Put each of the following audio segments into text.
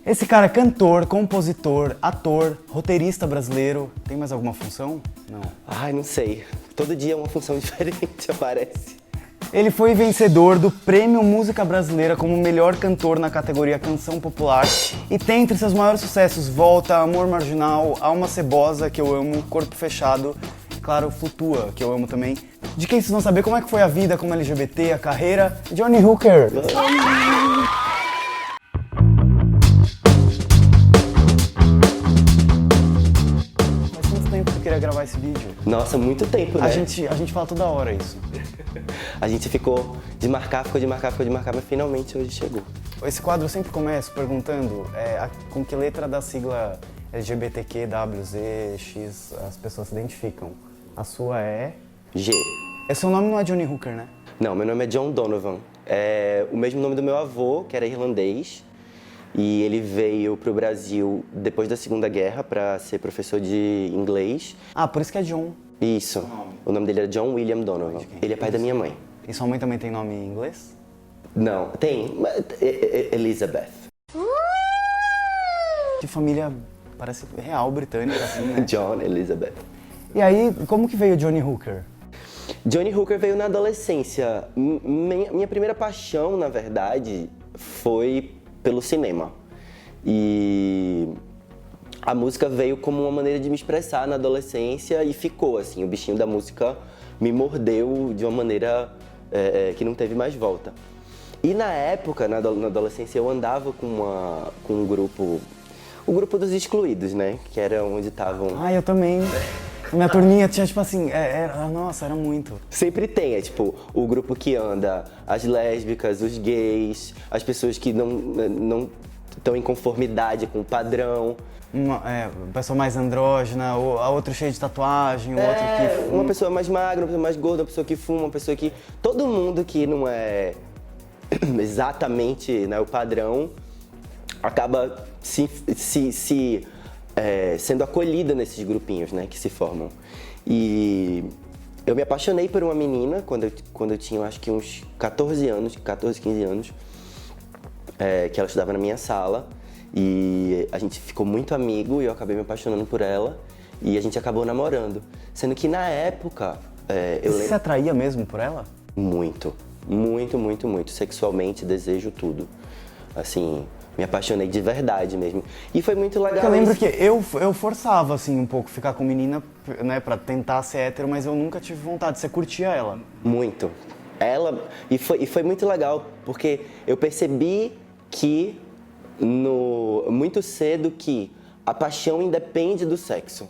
Esse cara é cantor, compositor, ator, roteirista brasileiro. Tem mais alguma função? Não. Ai, não sei. Todo dia é uma função diferente, aparece. Ele foi vencedor do Prêmio Música Brasileira como melhor cantor na categoria Canção Popular e tem entre seus maiores sucessos Volta, Amor Marginal, Alma Cebosa, que eu amo, Corpo Fechado e, claro, Flutua, que eu amo também. De quem vocês vão saber como é que foi a vida como LGBT, a carreira, Johnny Hooker. Faz quanto tempo que eu queria gravar esse vídeo? Nossa, muito tempo, né? A gente fala toda hora isso. A gente ficou de marcar, mas finalmente hoje chegou. Esse quadro eu sempre começo perguntando com que letra da sigla LGBTQ, WZ, X as pessoas se identificam. A sua é... G. Seu nome não é Johnny Hooker, né? Não, meu nome é John Donovan. É o mesmo nome do meu avô, que era irlandês. E ele veio pro Brasil depois da Segunda Guerra para ser professor de inglês. Ah, por isso que é John. Isso. O nome dele era John William Donovan. Ele é pai da minha mãe. E sua mãe também tem nome em inglês? Não, tem. Elizabeth. Que família parece real britânica, assim, né? John Elizabeth. E aí, como que veio Johnny Hooker? Johnny Hooker veio na adolescência. Minha primeira paixão, na verdade, foi pelo cinema. E a música veio como uma maneira de me expressar na adolescência e ficou, assim, o bichinho da música me mordeu de uma maneira que não teve mais volta. E na época, na adolescência, eu andava com um grupo, o grupo dos excluídos, né? Que era onde estavam... Ah, eu também. Minha turminha tinha, tipo assim, nossa, era muito. Sempre tem, tipo, o grupo que anda, as lésbicas, os gays, as pessoas que não estão em conformidade com o padrão. Uma pessoa mais andrógena, a outra cheia de tatuagem, o outro que... Uma pessoa mais magra, uma pessoa mais gorda, uma pessoa que fuma, uma pessoa que... Todo mundo que não é exatamente, né, o padrão acaba sendo acolhida nesses grupinhos, né, que se formam. E eu me apaixonei por uma menina quando eu tinha, acho que uns 14 anos, 14, 15 anos, que ela estudava na minha sala. E a gente ficou muito amigo e eu acabei me apaixonando por ela e a gente acabou namorando. Sendo que na época, Você se atraía mesmo por ela? Muito, muito, muito, muito. Sexualmente, desejo tudo. Assim, me apaixonei de verdade mesmo. E foi muito legal. Eu lembro que eu forçava, assim, um pouco ficar com menina, né, pra tentar ser hétero, mas eu nunca tive vontade. Você curtia ela? Muito. E foi muito legal, porque eu percebi que muito cedo que a paixão independe do sexo,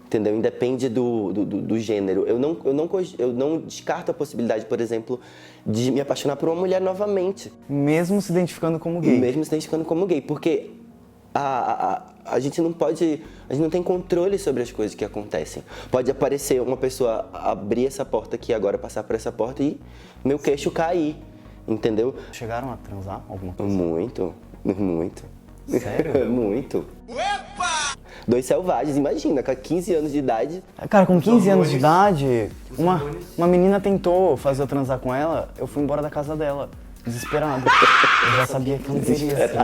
entendeu? Independe do gênero. Eu não descarto a possibilidade, por exemplo, de me apaixonar por uma mulher novamente. Mesmo se identificando como gay? Mesmo se identificando como gay, porque a gente não tem controle sobre as coisas que acontecem. Pode aparecer uma pessoa, abrir essa porta aqui agora, passar por essa porta e meu queixo cair, entendeu? Chegaram a transar alguma coisa? Muito. Sério? Muito. Opa! Dois selvagens, imagina, com 15 anos de idade. Cara, com 15 anos de idade, uma menina tentou fazer eu transar com ela, eu fui embora da casa dela, desesperado. Eu já sabia que eu não queria, assim.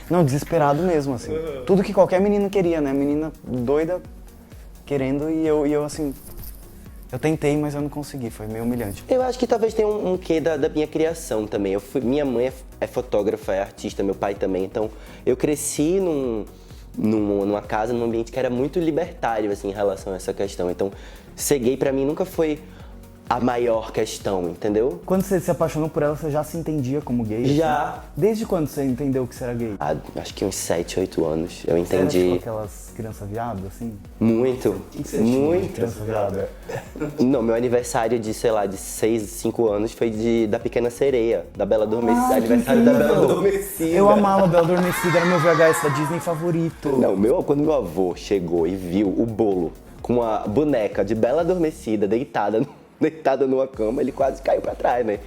Não, desesperado mesmo, assim. Tudo que qualquer menino queria, né? Menina doida, querendo, e eu assim... Eu tentei, mas eu não consegui, foi meio humilhante. Eu acho que talvez tenha um quê da minha criação também. Minha mãe é fotógrafa, é artista, meu pai também. Então, eu cresci numa casa, num ambiente que era muito libertário, assim, em relação a essa questão. Então, ser gay pra mim nunca foi a maior questão, entendeu? Quando você se apaixonou por ela, você já se entendia como gay? Já. Assim? Desde quando você entendeu que você era gay? Acho que uns 7, 8 anos. Eu Você era, entendi. tipo, aquelas crianças viado, assim? Muito. O que você tinha de Muito. criança viada? Não, meu aniversário de, sei lá, de 6, 5 anos foi da Pequena Sereia, da Bela Adormecida. Aniversário da Bela Adormecida. Eu amava a Bela Adormecida, era meu VHS da Disney favorito. Não, quando meu avô chegou e viu o bolo com a boneca de Bela Adormecida deitada numa cama, ele quase caiu pra trás, né?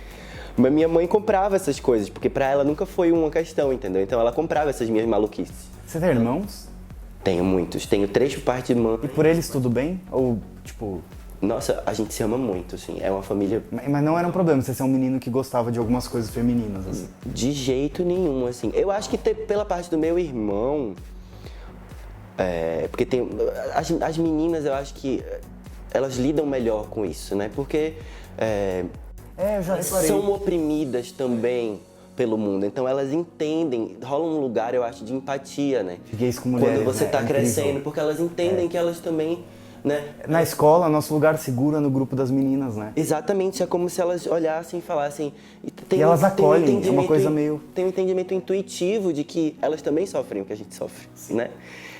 Mas minha mãe comprava essas coisas, porque pra ela nunca foi uma questão, entendeu? Então ela comprava essas minhas maluquices. Você tem irmãos? Tenho muitos. Tenho 3 por parte de irmã. E por eles tudo bem? Ou, tipo, Nossa, a gente se ama muito, assim. É uma família Mas não era um problema você ser um menino que gostava de algumas coisas femininas, assim. de jeito nenhum, assim. Eu acho que pela parte do meu irmão, porque tem as meninas, eu acho que elas lidam melhor com isso, né? Porque Eu já reparei. são oprimidas também pelo mundo, então elas entendem, rola um lugar, eu acho, de empatia, né? De gays com mulheres, quando você né? tá É incrível. crescendo, porque elas entendem que elas também, né? Na escola, nosso lugar seguro é no grupo das meninas, né? Exatamente, é como se elas olhassem e falassem. E elas acolhem, é uma entendimento coisa meio... Tem um entendimento intuitivo de que elas também sofrem o que a gente sofre, né?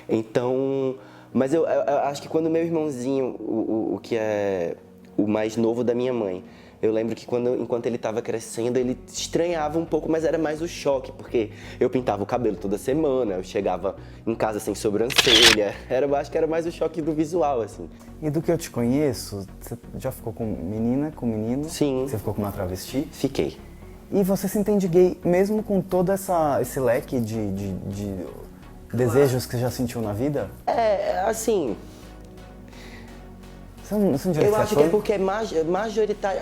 Então, mas eu acho que quando meu irmãozinho, o que é o mais novo da minha mãe, eu lembro que enquanto ele estava crescendo, ele estranhava um pouco, mas era mais o choque, porque eu pintava o cabelo toda semana, eu chegava em casa sem sobrancelha, eu acho que era mais o choque do visual, assim. E do que eu te conheço, você já ficou com menina, com menino? Sim. Você ficou com uma travesti? Fiquei. E você se entende gay mesmo com todo esse leque de desejos que você já sentiu na vida? Assim, Você não diria eu você acho que é fã? porque é majoritário.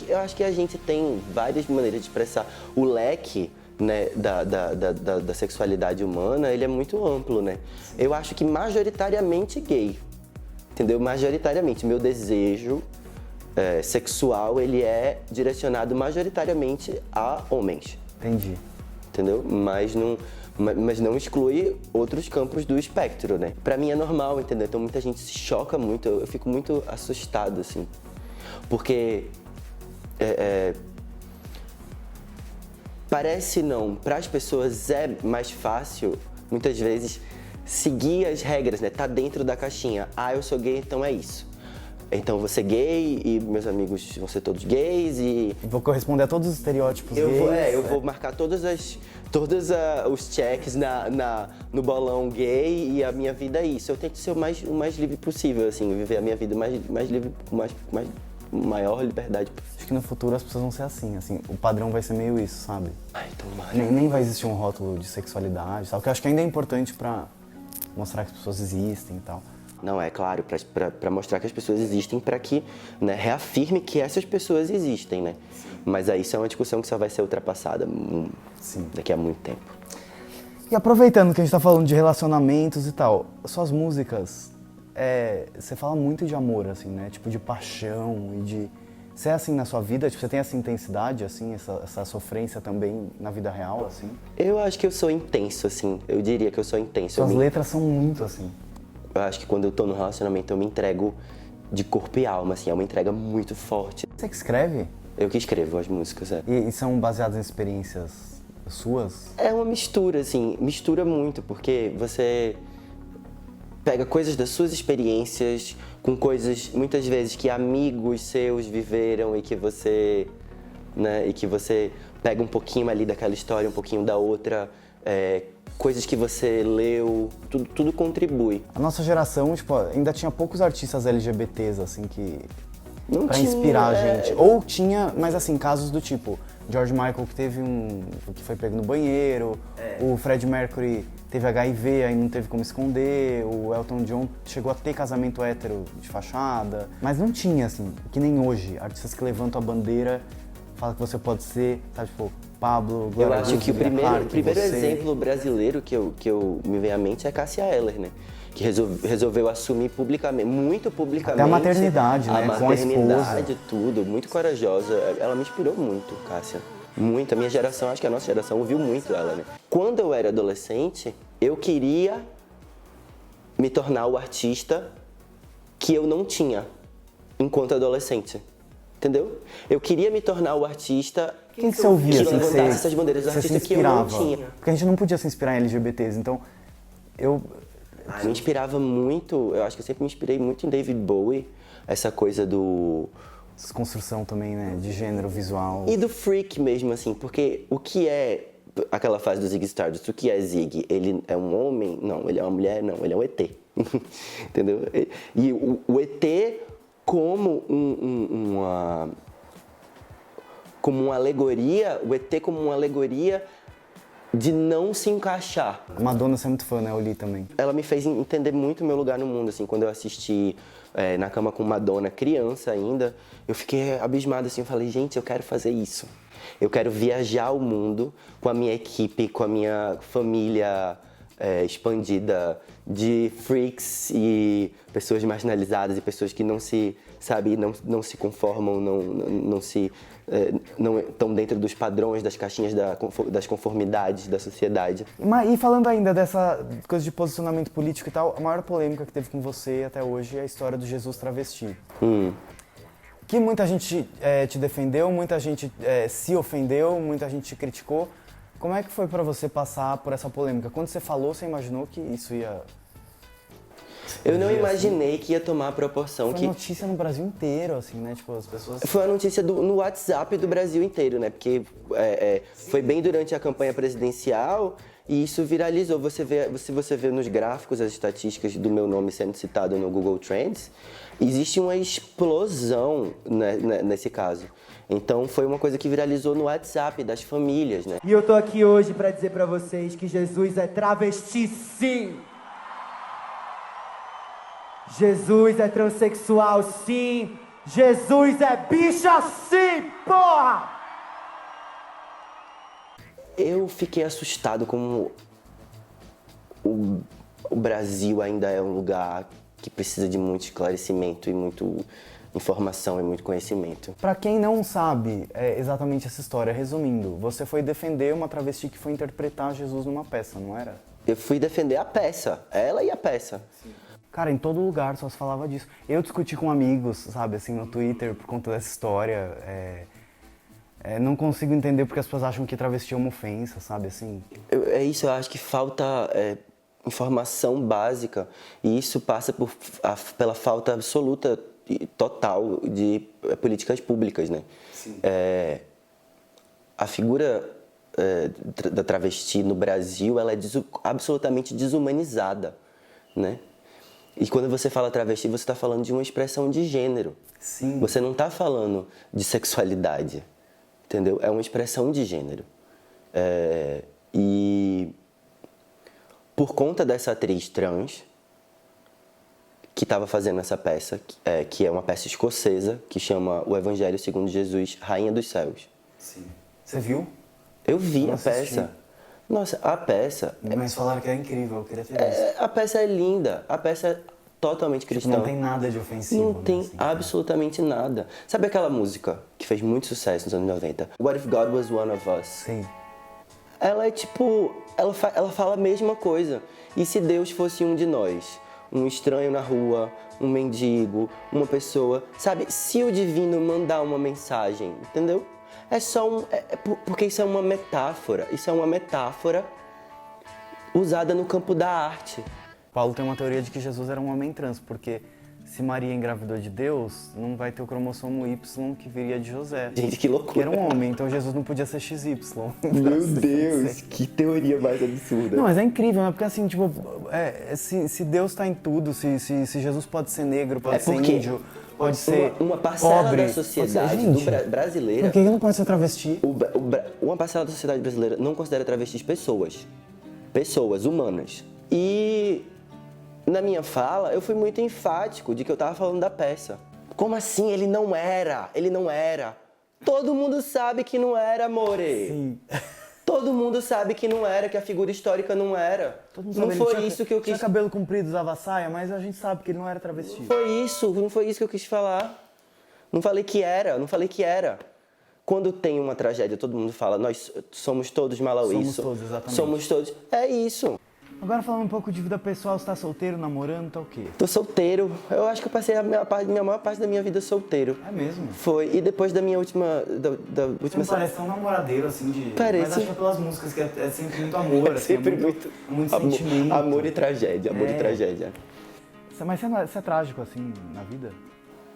Eu acho que a gente tem várias maneiras de expressar. O leque, né, da sexualidade humana, ele é muito amplo, né? Eu acho que majoritariamente gay, entendeu? Majoritariamente. Meu desejo sexual, ele é direcionado majoritariamente a homens, Entendi. entendeu? Mas não exclui outros campos do espectro, né? Pra mim é normal, entendeu? Então muita gente se choca muito, eu fico muito assustado, assim. Porque parece não, para as pessoas é mais fácil, muitas vezes, seguir as regras, né? Tá dentro da caixinha. Ah, eu sou gay, então é isso. Então vou ser gay e meus amigos vão ser todos gays e Vou corresponder a todos os estereótipos gays. eu vou marcar todos os checks no bolão gay e a minha vida é isso. Eu tento ser o mais livre possível, assim, viver a minha vida mais livre, com maior liberdade possível. Acho que no futuro as pessoas vão ser assim, o padrão vai ser meio isso, sabe? Ai, tomara. Nem vai existir um rótulo de sexualidade, tal, que eu acho que ainda é importante pra mostrar que as pessoas existem e tal. Não, é claro, para mostrar que as pessoas existem, para que, né, reafirme que essas pessoas existem, né? Mas aí isso é uma discussão que só vai ser ultrapassada daqui a muito tempo. E aproveitando que a gente tá falando de relacionamentos e tal, suas músicas, você fala muito de amor, assim, né? Tipo, de paixão e de... Você é assim na sua vida? Tipo, você tem essa intensidade, assim, essa sofrência também na vida real, assim? Eu acho que eu sou intenso, assim. Eu diria que eu sou intenso. Suas letras são muito assim. Eu acho que quando eu tô no relacionamento, eu me entrego de corpo e alma, assim. É uma entrega muito forte. Você que escreve? Eu que escrevo as músicas, E são baseadas em experiências suas? É uma mistura, assim. Mistura muito, porque você pega coisas das suas experiências com coisas, muitas vezes, que amigos seus viveram e que você, né, e que você pega um pouquinho ali daquela história, um pouquinho da outra, coisas que você leu, tudo contribui. A nossa geração, tipo, ainda tinha poucos artistas LGBTs, assim, que... Não pra tinha, inspirar a gente. Ou tinha, mas assim, casos do tipo, George Michael que teve que foi pego no banheiro, o Freddie Mercury teve HIV, aí não teve como esconder, o Elton John chegou a ter casamento hétero de fachada, mas não tinha, assim, que nem hoje, artistas que levantam a bandeira, falam que você pode ser, sabe, tipo, Pablo, Eu Glória acho que o Groove, primeiro você. exemplo brasileiro que eu me vem à mente é Cássia Eller, né? Que resolveu assumir publicamente, muito publicamente. Até a maternidade, né? A Com a maternidade, tudo, muito corajosa. Ela me inspirou muito, Cássia. Muito. A minha geração, acho que a nossa geração ouviu muito ela, né? Quando eu era adolescente, eu queria me tornar o artista que eu não tinha enquanto adolescente. Entendeu? Eu queria me tornar o artista Quem que você ouvia, que assim, levantasse essas bandeiras, você se artista que eu não inspirava? tinha. Porque a gente não podia se inspirar em LGBTs, então eu... Me inspirava muito, eu acho que eu sempre me inspirei muito em David Bowie, essa coisa do... Desconstrução também, né, de gênero visual. E do freak mesmo, assim, porque o que é aquela fase do Ziggy Stardust, o que é Ziggy? Ele é um homem? Não. Ele é uma mulher? Não. Ele é um ET. Entendeu? E o ET como como uma alegoria, o ET como uma alegoria de não se encaixar. Madonna, você é muito fã, né? Eu li também. Ela me fez entender muito o meu lugar no mundo, assim, quando eu assisti Na Cama com Madonna, criança ainda, eu fiquei abismado, assim, eu falei, gente, eu quero fazer isso. Eu quero viajar o mundo com a minha equipe, com a minha família expandida de freaks e pessoas marginalizadas e pessoas que não se, sabe, não se conformam, não estão dentro dos padrões, das caixinhas das conformidades da sociedade. E falando ainda dessa coisa de posicionamento político e tal, a maior polêmica que teve com você até hoje é a história do Jesus travesti. Que muita gente te defendeu, muita gente se ofendeu, muita gente te criticou. Como é que foi pra você passar por essa polêmica? Quando você falou, você imaginou que isso ia... Eu não imaginei que ia tomar a proporção Foi notícia no Brasil inteiro, assim, né? Tipo, as pessoas... Foi a notícia no WhatsApp do Brasil inteiro, né? Porque foi bem durante a campanha presidencial e isso viralizou. Se você vê nos gráficos as estatísticas do meu nome sendo citado no Google Trends, existe uma explosão, né, nesse caso. Então foi uma coisa que viralizou no WhatsApp das famílias, né? E eu tô aqui hoje pra dizer pra vocês que Jesus é travesti, sim! Jesus é transexual, sim! Jesus é bicha, sim, porra! Eu fiquei assustado como o Brasil ainda é um lugar que precisa de muito esclarecimento e muito informação e muito conhecimento. Pra quem não sabe exatamente essa história, resumindo, você foi defender uma travesti que foi interpretar Jesus numa peça, não era? Eu fui defender a peça, ela e a peça. Sim. Cara, em todo lugar só se falava disso. Eu discuti com amigos, sabe, assim, no Twitter por conta dessa história. Não consigo entender porque as pessoas acham que travesti é uma ofensa, sabe, assim. É isso, eu acho que falta informação básica e isso passa pela falta absoluta e total de políticas públicas, né? Sim. A figura da travesti no Brasil, ela é absolutamente desumanizada, né? E quando você fala travesti, você está falando de uma expressão de gênero. Sim. Você não está falando de sexualidade, entendeu? É uma expressão de gênero. E por conta dessa atriz trans que estava fazendo essa peça, que é uma peça escocesa, que chama O Evangelho segundo Jesus, Rainha dos Céus. Sim. Você viu? Eu vi a peça. Nossa, a peça... Mas falaram que é incrível, eu queria ter visto. A peça é linda, a peça é totalmente cristã. Tipo, não tem nada de ofensivo. Não tem absolutamente nada. Sabe aquela música que fez muito sucesso nos anos 90? What if God was one of us? Sim. Ela é tipo... Ela fala a mesma coisa. E se Deus fosse um de nós? Um estranho na rua, um mendigo, uma pessoa... Sabe, se o divino mandar uma mensagem, entendeu? É só porque isso é uma metáfora. Isso é uma metáfora usada no campo da arte. Paulo tem uma teoria de que Jesus era um homem trans, porque se Maria engravidou de Deus, não vai ter o cromossomo Y que viria de José. Gente, que loucura. Que era um homem, então Jesus não podia ser XY. Meu Deus, que teoria mais absurda. Não, mas é incrível, né? Porque assim, tipo, se Deus tá em tudo, se Jesus pode ser negro, pode ser índio, pode ser uma parcela pobre, da sociedade brasileira... Por que não pode ser travesti? Uma parcela da sociedade brasileira não considera travestis pessoas. Pessoas humanas. E na minha fala, eu fui muito enfático de que eu tava falando da peça. Como assim? Ele não era. Ele não era. Todo mundo sabe que não era, amore. Sim. Todo mundo sabe que não era, que a figura histórica não era. Não foi isso que eu quis... Tinha cabelo comprido, usava saia, mas a gente sabe que ele não era travesti. Não foi isso que eu quis falar. Não falei que era. Quando tem uma tragédia, todo mundo fala, nós somos todos malauíssos. Somos todos, exatamente. Somos todos. É isso. Agora falando um pouco de vida pessoal, você tá solteiro, namorando, tá o quê? Tô solteiro. Eu acho que eu passei a maior parte da minha vida solteiro. É mesmo? Foi. E depois da minha última... Você não parece tão namoradeiro, assim, de... Parece. Mas acho que é pelas músicas, que é sempre muito amor, assim. Sempre muito sentimento. Amor e tragédia, amor e tragédia. Mas você é trágico, assim, na vida?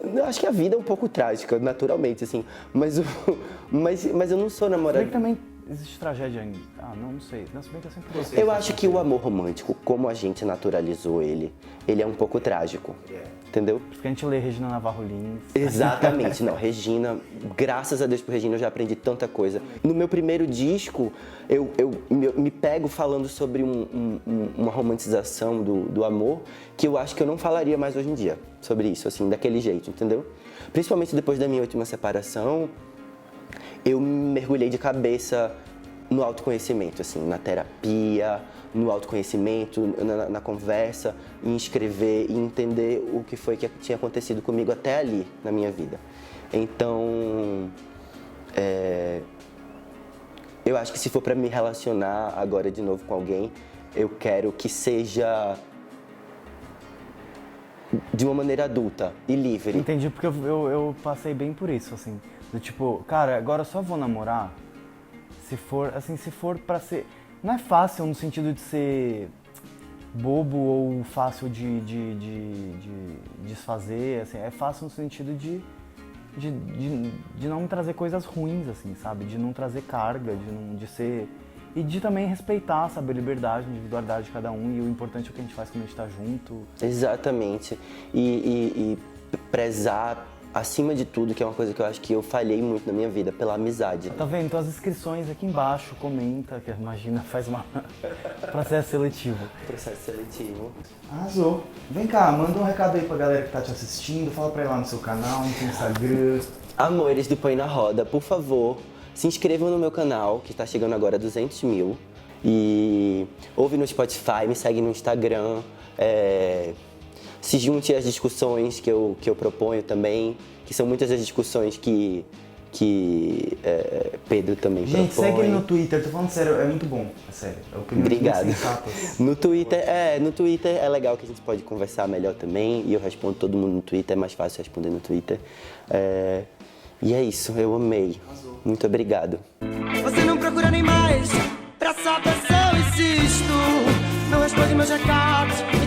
Eu acho que a vida é um pouco trágica, naturalmente, assim. Mas eu não sou namorado. Também, existe tragédia em... Ah, não sei. Não, se bem que eu sempre gostei. Eu acho que o amor romântico, como a gente naturalizou ele é um pouco trágico, entendeu? Porque a gente lê Regina Navarro Lins. Exatamente, não, Regina, graças a Deus por Regina eu já aprendi tanta coisa. No meu primeiro disco, eu me pego falando sobre uma romantização do amor que eu acho que eu não falaria mais hoje em dia sobre isso, assim, daquele jeito, entendeu? Principalmente depois da minha última separação, eu me mergulhei de cabeça no autoconhecimento, assim, na terapia, no autoconhecimento, na conversa, em escrever e entender o que foi que tinha acontecido comigo até ali na minha vida. Então, eu acho que se for para me relacionar agora de novo com alguém, eu quero que seja de uma maneira adulta e livre. Entendi, porque eu passei bem por isso, assim. Do tipo, cara, agora eu só vou namorar se for pra ser... Não é fácil no sentido de ser bobo ou fácil de desfazer, assim. É fácil no sentido de não me trazer coisas ruins, assim, sabe? De não trazer carga, de ser... E de também respeitar, sabe, a liberdade, a individualidade de cada um e o importante é o que a gente faz quando a gente tá junto. Exatamente. E prezar, acima de tudo, que é uma coisa que eu acho que eu falhei muito na minha vida, pela amizade. Tá vendo? Então as inscrições aqui embaixo, comenta, que imagina, faz uma processo seletivo. Processo seletivo. Arrasou. Vem cá, manda um recado aí pra galera que tá te assistindo, fala pra ir lá no seu canal, no seu Instagram. Amores do Põe na Roda, por favor, se inscrevam no meu canal, que está chegando agora a 200 mil. E ouve no Spotify, me segue no Instagram. Se junte às discussões que eu proponho também, que são muitas das discussões que Pedro também propõe. Gente, segue ele no Twitter, tô falando sério, é muito bom, é sério. É obrigado. No Twitter é legal que a gente pode conversar melhor também, e eu respondo todo mundo no Twitter, é mais fácil responder no Twitter. E é isso, eu amei. Muito obrigado. Você não procura nem mais, pra saber se eu insisto. Não responde meus recados.